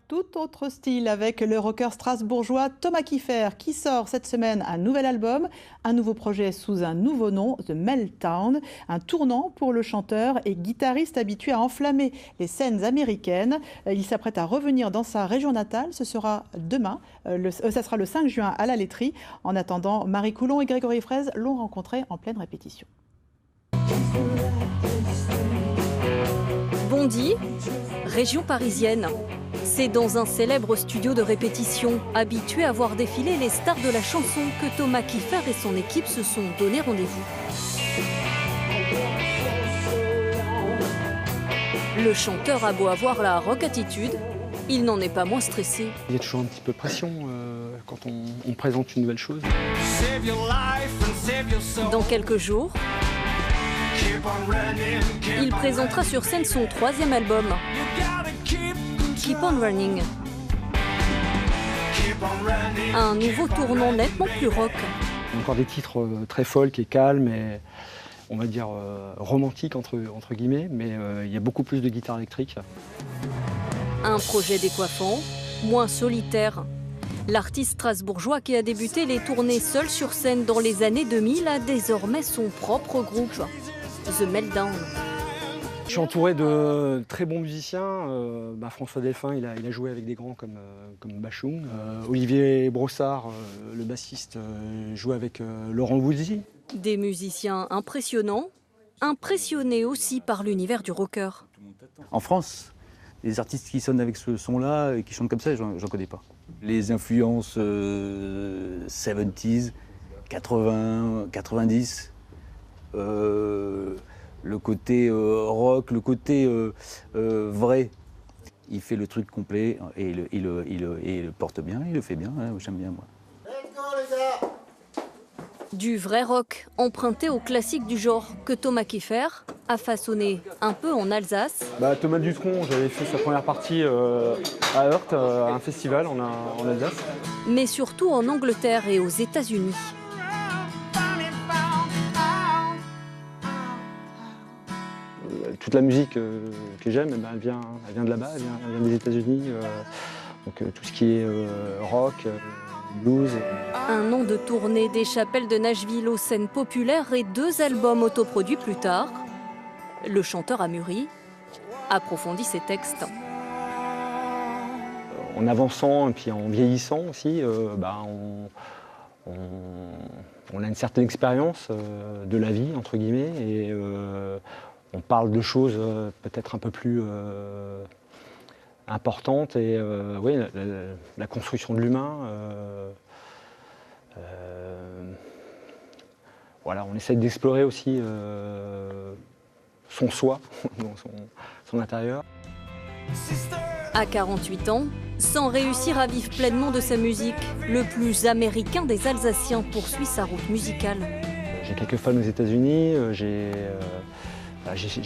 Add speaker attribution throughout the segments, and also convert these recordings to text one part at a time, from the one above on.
Speaker 1: Tout autre style avec le rocker strasbourgeois Thomas Kiefer qui sort cette semaine un nouvel album, un nouveau projet sous un nouveau nom, The Meltdown, un tournant pour le chanteur et guitariste habitué à enflammer les scènes américaines. Il s'apprête à revenir dans sa région natale, ce sera demain, ça sera le 5 juin à la laiterie. En attendant, Marie Coulon et Grégory Fraise l'ont rencontré en pleine répétition.
Speaker 2: Bondy, région parisienne. C'est dans un célèbre studio de répétition, habitué à voir défiler les stars de la chanson, que Thomas Kiefer et son équipe se sont donné rendez-vous. Le chanteur a beau avoir la rock attitude, il n'en est pas moins stressé.
Speaker 3: Il y a toujours un petit peu de pression quand on présente une nouvelle chose.
Speaker 2: Dans quelques jours, il présentera sur scène son 3e album, Keep on Running. Un nouveau tournant nettement plus rock.
Speaker 3: Encore des titres très folk et calmes et on va dire romantiques entre guillemets, mais il y a beaucoup plus de guitare électrique.
Speaker 2: Un projet décoiffant, moins solitaire. L'artiste strasbourgeois qui a débuté les tournées seul sur scène dans les années 2000 a désormais son propre groupe, The Meltdown.
Speaker 3: Je suis entouré de très bons musiciens. François Delphin, il a joué avec des grands comme Bachung. Olivier Brossard, le bassiste, joue avec Laurent Voulzy.
Speaker 2: Des musiciens impressionnants, impressionnés aussi par l'univers du rocker.
Speaker 4: En France, les artistes qui sonnent avec ce son-là et qui chantent comme ça, j'en connais pas. Les influences 70s, 80, 90, le côté rock, le côté vrai. Il fait le truc complet et il le porte bien, il le fait bien, hein, j'aime bien moi.
Speaker 2: Du vrai rock emprunté aux classiques du genre que Thomas Kiefer a façonné un peu en Alsace.
Speaker 3: Thomas Dutronc, j'avais fait sa première partie à Heurt, à un festival en Alsace.
Speaker 2: Mais surtout en Angleterre et aux États-Unis.
Speaker 3: Toute la musique que j'aime, elle vient de là-bas, elle vient des États-Unis. Donc tout ce qui est rock, blues.
Speaker 2: Un an de tournée des chapelles de Nashville aux scènes populaires et 2 albums autoproduits plus tard. Le chanteur a mûri, approfondit ses textes.
Speaker 3: En avançant et puis en vieillissant aussi, on a une certaine expérience de la vie, entre guillemets, et on parle de choses peut-être un peu plus importantes. Et oui, la construction de l'humain. Voilà, on essaie d'explorer aussi son soi, dans son intérieur.
Speaker 2: À 48 ans, sans réussir à vivre pleinement de sa musique, le plus américain des Alsaciens poursuit sa route musicale.
Speaker 3: J'ai quelques fans aux États-Unis, j'ai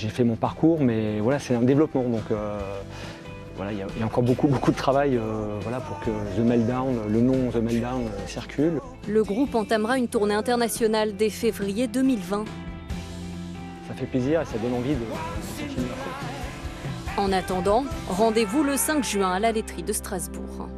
Speaker 3: fait mon parcours, mais voilà, c'est un développement. Donc voilà, il y a encore beaucoup de travail pour que The Meltdown, le nom The Meltdown circule.
Speaker 2: Le groupe entamera une tournée internationale dès février 2020.
Speaker 3: Ça fait plaisir et ça donne envie de continuer.
Speaker 2: En attendant, rendez-vous le 5 juin à la laiterie de Strasbourg.